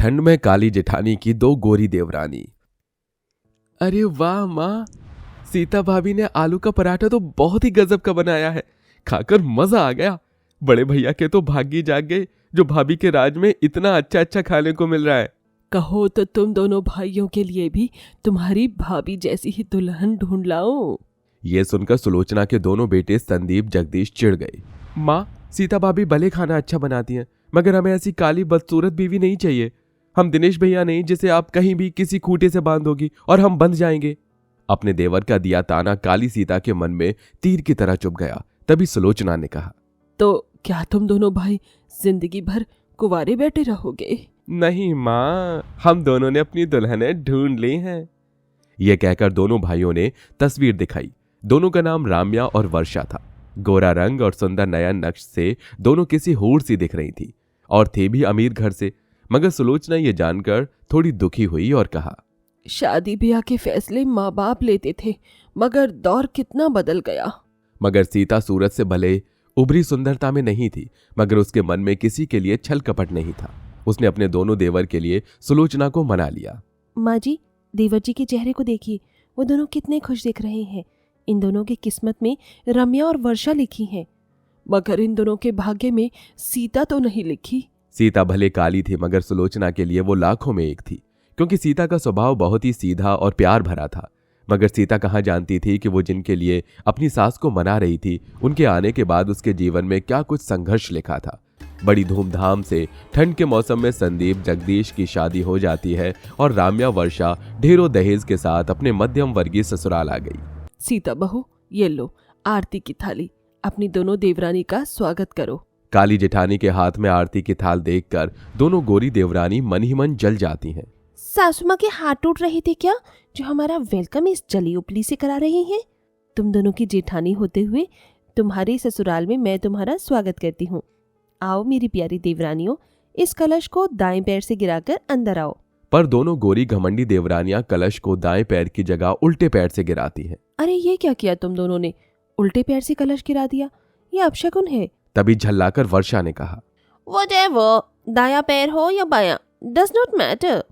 ठंड में काली जेठानी की दो गोरी देवरानी। अरे वाह माँ, सीता भाभी ने आलू का पराठा तो बहुत ही गजब का बनाया है, खाकर मजा आ गया। बड़े भैया के तो भाग्य जाग गए जो भाभी के राज में इतना अच्छा अच्छा खाने को मिल रहा है। कहो तो तुम दोनों भाइयों के लिए भी तुम्हारी भाभी जैसी ही दुल्हन ढूंढ लाओ। ये सुनकर सुलोचना के दोनों बेटे संदीप जगदीश चिढ़ गए। माँ, सीता भाभी भले खाना अच्छा बनाती हैं, मगर हमें ऐसी काली बदसूरत बीवी नहीं चाहिए। हम दिनेश भैया नहीं जिसे आप कहीं भी किसी खूंटे से बांध दोगी और हम बंध जाएंगे। अपने देवर का दिया ताना काली सीता के मन में तीर की तरह चुभ गया। तभी सुलोचना ने कहा, तो क्या तुम दोनों भाई जिंदगी भर कुंवारे बैठे रहोगे? नहीं माँ, हम दोनों ने अपनी दुल्हनें ढूंढ ली हैं। यह कहकर दोनों भाइयों ने तस्वीर दिखाई। दोनों का नाम राम्या और वर्षा था। गोरा रंग और सुंदर नया नक्श से दोनों किसी हूर सी दिख रही थी और थे भी अमीर घर से। मगर सुलोचना ये जानकर थोड़ी दुखी हुई और कहा, शादी ब्याह के फैसले माँ बाप लेते थे, मगर दौर कितना बदल गया। मगर सीता सूरत से भले उभरी सुंदरता में नहीं थी, मगर उसके मन में किसी के लिए छल कपट नहीं था। उसने अपने दोनों देवर के लिए सुलोचना को मना लिया। माँ जी, देवर जी के चेहरे को देखिए, वो दोनों कितने खुश दिख रहे हैं। इन दोनों की किस्मत में रम्या और वर्षा लिखी है, मगर इन दोनों के भाग्य में सीता तो नहीं लिखी। सीता भले काली थी, मगर सुलोचना के लिए वो लाखों में एक थी, क्योंकि सीता का स्वभाव बहुत ही सीधा और प्यार भरा था। मगर सीता कहाँ जानती थी कि वो जिनके लिए अपनी सास को मना रही थी, उनके आने के बाद उसके जीवन में क्या कुछ संघर्ष लिखा था। बड़ी धूमधाम से ठंड के मौसम में संदीप जगदीश की शादी हो जाती है और राम्या वर्षा ढेरों दहेज के साथ अपने मध्यम वर्गीय ससुराल आ गई। सीता बहू, ये लो आरती की थाली, अपनी दोनों देवरानी का स्वागत करो। काली जेठानी के हाथ में आरती की थाल देखकर दोनों गोरी देवरानी मन ही मन जल जाती हैं। सासू माँ के हाथ टूट रहे थे क्या, जो हमारा वेलकम इस जली उपली से करा रही हैं? तुम दोनों की जेठानी होते हुए तुम्हारे ससुराल में मैं तुम्हारा स्वागत करती हूँ। आओ मेरी प्यारी देवरानियों, इस कलश को दाएं पैर से गिराकर अंदर आओ। पर दोनों गोरी घमंडी देवरानियां कलश को दाएं पैर की जगह उल्टे पैर से गिराती हैं। अरे ये क्या किया तुम दोनों ने, उल्टे पैर से कलश गिरा दिया, ये अपशकुन है। तभी झल्लाकर वर्षा ने कहा, Whatever, दाया पैर हो या बायां, डज नॉट मैटर।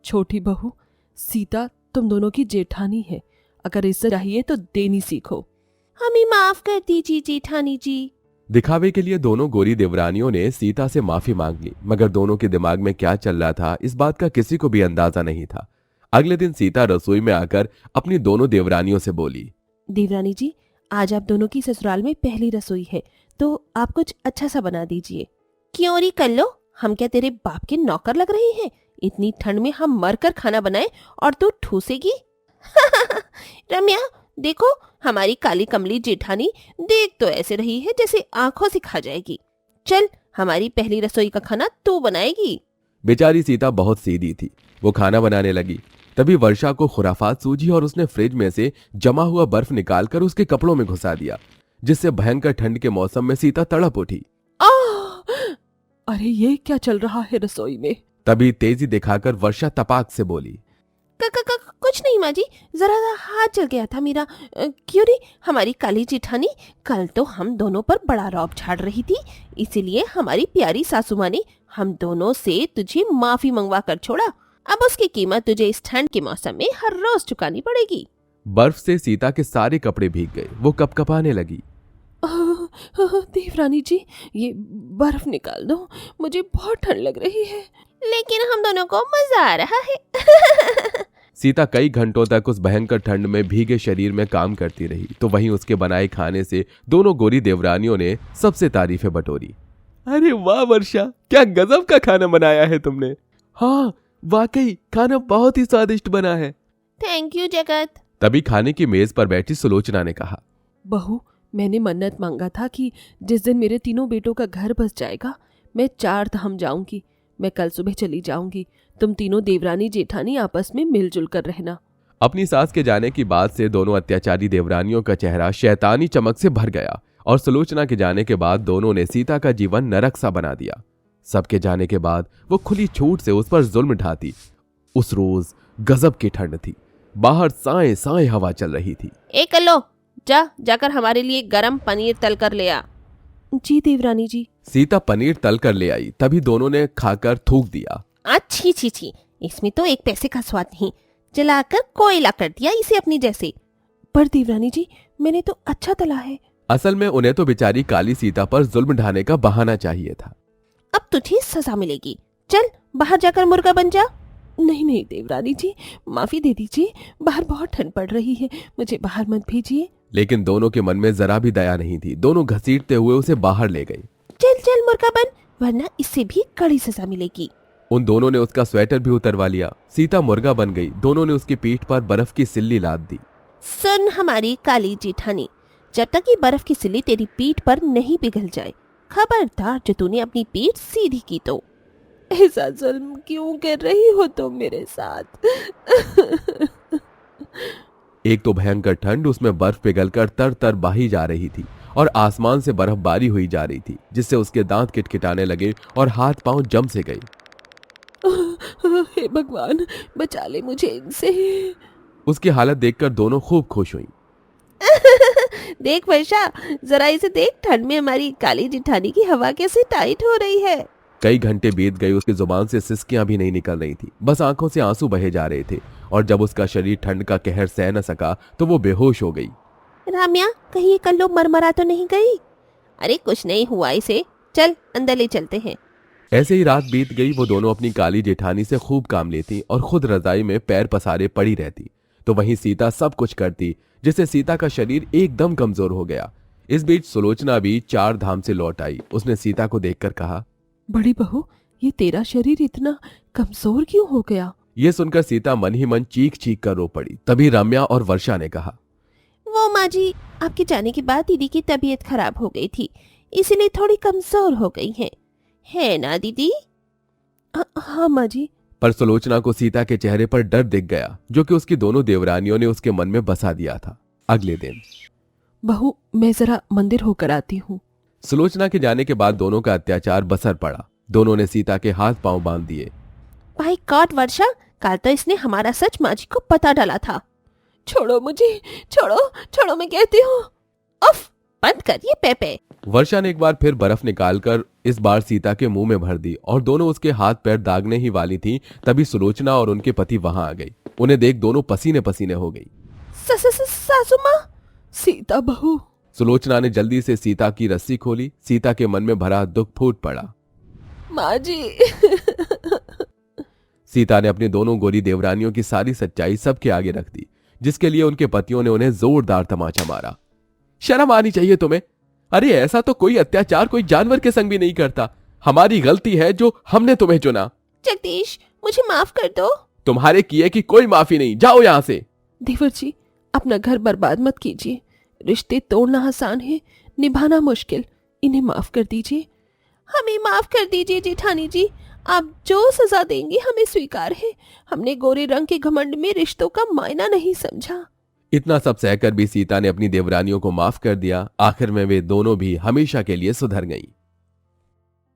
छोटी बहू, सीता तुम दोनों की जेठानी है, अगर इज्जत चाहिए तो देनी सीखो। हमें माफ कर दीजिए जेठानी जी। दिखावे के लिए दोनों गोरी देवरानियों ने सीता से माफी मांग ली, मगर दोनों के दिमाग में क्या चल रहा था इस बात का किसी को भी अंदाजा नहीं था। अगले दिन सीता रसोई में आकर अपनी दोनों देवरानियों से बोली, देवरानी जी, आज आप दोनों की ससुराल में पहली रसोई है, तो आप कुछ अच्छा सा बना दीजिए। क्यों री कर लो, हम क्या तेरे बाप के नौकर लग रहे हैं? इतनी ठंड में हम मर कर खाना बनाए और तू ठूसेगी? रम्या देखो, हमारी काली कमली जेठानी देख तो ऐसे रही है जैसे आंखों से खा जाएगी। चल, हमारी पहली रसोई का खाना तू बनाएगी। बेचारी सीता बहुत सीधी थी, वो खाना बनाने लगी। तभी वर्षा को खुराफात सूझी और उसने फ्रिज में से जमा हुआ बर्फ निकालकर उसके कपड़ों में घुसा दिया, जिससे भयंकर ठंड के मौसम में सीता तड़प उठी। अरे ये क्या चल रहा है रसोई में? तभी तेजी दिखाकर वर्षा तपाक से बोली, कुछ नहीं माँ जी, जरा हाथ जल गया था मेरा। क्यों रे, हमारी काली जेठानी कल तो हम दोनों पर बड़ा रौब झाड़ रही थी, इसीलिए हमारी प्यारी सासू माँ ने हम दोनों से तुझे माफी मंगवा कर छोड़ा। अब उसकी कीमत तुझे इस ठंड के मौसम में हर रोज चुकानी पड़ेगी। बर्फ से सीता के सारे कपड़े भीग गए। वो कपकपाने लगी। देवरानी जी, ये बर्फ निकाल दो, मुझे बहुत ठंड लग रही है। लेकिन हम दोनों को मजा आ रहा है। सीता कई घंटों तक उस भयंकर ठंड में भीगे शरीर में काम करती रही, तो वहीं उसके बनाए खाने से दोनों गोरी देवरानियों ने सबसे तारीफें बटोरी। अरे वाह वर्षा, क्या गजब का खाना बनाया है तुमने। हाँ, वाकई खाना बहुत ही स्वादिष्ट बना है। थैंक यू जगत। तभी खाने की मेज पर बैठी सुलोचना ने कहा, बहू, मैंने मन्नत मांगा था कि जिस दिन मेरे तीनों बेटों का घर बस जाएगा, मैं 4 धाम जाऊंगी। मैं कल सुबह चली जाऊंगी। तुम तीनों देवरानी जेठानी आपस में मिलजुल कर रहना। अपनी सास के जाने की बात से दोनों अत्याचारी देवरानियों का चेहरा शैतानी चमक से भर गया और सुलोचना के जाने के बाद दोनों ने सीता का जीवन नरक सा बना दिया। सबके जाने के बाद वो खुली छूट से उस पर जुल्म ढाती। उस रोज गजब की ठंड थी, बाहर साए साए हवा चल रही थी। एक लो, जाकर हमारे लिए गरम पनीर तल कर ले आ। जी देवरानी जी। सीता पनीर तल कर ले आई। तभी दोनों ने खाकर थूक दिया। अच्छी छी छी, इसमें तो एक पैसे का स्वाद नहीं, जलाकर कोयला कर दिया इसे अपनी जैसे। पर देवरानी जी, मैंने तो अच्छा तला है। असल में उन्हें तो बेचारी काली सीता पर जुल्म ढाने का बहाना चाहिए था। अब तुझे सजा मिलेगी, चल बाहर जाकर मुर्गा बन जा। नहीं नहीं देवरानी जी, माफी दे दीजिए, बाहर बहुत ठंड पड़ रही है, मुझे बाहर मत भेजिए। लेकिन दोनों के मन में जरा भी दया नहीं थी। दोनों घसीटते हुए उसे बाहर ले गई। चल चल मुर्गा बन, वरना इससे भी कड़ी सजा मिलेगी। उन दोनों ने उसका स्वेटर भी उतरवा लिया। सीता मुर्गा बन गई। दोनों ने उसकी पीठ पर बर्फ की सिल्ली लाद दी। सुन हमारी काली जेठानी, जब तक ये बर्फ की सिल्ली तेरी पीठ पर नहीं पिघल जाए, खबरदार जो तूने अपनी पीठ सीधी की तो। ऐसा जुल्म क्यों कर रही हो तुम मेरे साथ? एक तो भयंकर ठंड, उसमें बर्फ पिघलकर तर तर बही जा रही थी और आसमान से बर्फबारी हुई जा रही थी, जिससे उसके दांत किटकिटाने लगे और हाथ पांव जम से गए। हे भगवान, बचा ले मुझे इनसे। उसकी हालत देखकर दोनों खूब खुश हुई। देख वर्षा, जरा इसे देख, ठंड में हमारी काली जेठानी की हवा कैसे टाइट हो रही है। कई घंटे बीत गए, उसकी जुबान से सिसकियां भी नहीं निकल रही थी, बस आंखों से आंसू बहे जा रहे थे। और जब उसका शरीर ठंड का कहर सह न सका तो वो बेहोश हो गई। राम्या, कहीं ये कल्लू मरमरा तो नहीं गई? अरे कुछ नहीं हुआ इसे, चल अंदर ले चलते हैं। ऐसे ही रात बीत गई। वो दोनों अपनी काली जेठानी से खूब काम लेती और खुद रजाई में पैर पसारे पड़ी रहती, तो वहीं सीता सब कुछ करती, जिससे सीता का शरीर एकदम कमजोर हो गया। इस बीच सुलोचना भी 4 धाम से लौट आई। उसने सीता को देखकर कहा, बड़ी बहू, ये तेरा शरीर इतना कमजोर क्यों हो गया? यह सुनकर सीता मन ही मन चीख चीख कर रो पड़ी। तभी रम्या और वर्षा ने कहा, वो माँ जी, आपके जाने के बाद दीदी की तबीयत खराब हो गई थी, इसीलिए थोड़ी कमजोर हो गई है ना दीदी? हाँ माँ जी। पर सुलोचना को सीता के चेहरे पर डर दिख गया, जो कि उसकी दोनों देवरानियों ने उसके मन में बसा दिया था। अगले दिन, बहू, मैं जरा मंदिर होकर आती हूँ। सुलोचना के जाने के बाद दोनों का अत्याचार बसर पड़ा। दोनों ने सीता के हाथ पांव बांध दिए। भाई गॉड वर्षा, कल तो इसने हमारा सच माँ जी को पता डाला था। छोड़ो मुझे, छोड़ो छोड़ो, मैं कहती हूँ। उफ, बंद कर ये पेपे। वर्षा ने एक बार फिर बर्फ निकालकर इस बार सीता के मुंह में भर दी और दोनों उसके हाथ पैर दागने ही वाली थी, तभी सुलोचना और उनके पति वहां आ गई। उन्हें देख दोनों पसीने पसीने हो गई। सासू माँ। सीता बहू। सुलोचना ने जल्दी से सीता की रस्सी खोली। सीता के मन में भरा दुख फूट पड़ा। माँ जी। सीता ने अपनी दोनों गोरी देवरानियों की सारी सच्चाई सबके आगे रख दी, जिसके लिए उनके पतियों ने उन्हें जोरदार तमाचा मारा। शर्म आनी चाहिए तुम्हें। अरे ऐसा तो कोई अत्याचार कोई जानवर के संग भी नहीं करता। हमारी गलती है जो हमने तुम्हें चुना। जगदीश, मुझे माफ कर दो। तुम्हारे किए की कोई माफी नहीं, जाओ यहां से। देवर जी, अपना घर बर्बाद मत कीजिए। रिश्ते तोड़ना आसान है, निभाना मुश्किल। इन्हें माफ कर दीजिए। हमें माफ कर दीजिए जेठानी जी, आप जो सजा देंगी हमें स्वीकार है। हमने गोरे रंग के घमंड में रिश्तों का मायना नहीं समझा। इतना सब सहकर भी सीता ने अपनी देवरानियों को माफ कर दिया। आखिर में वे दोनों भी हमेशा के लिए सुधर गईं।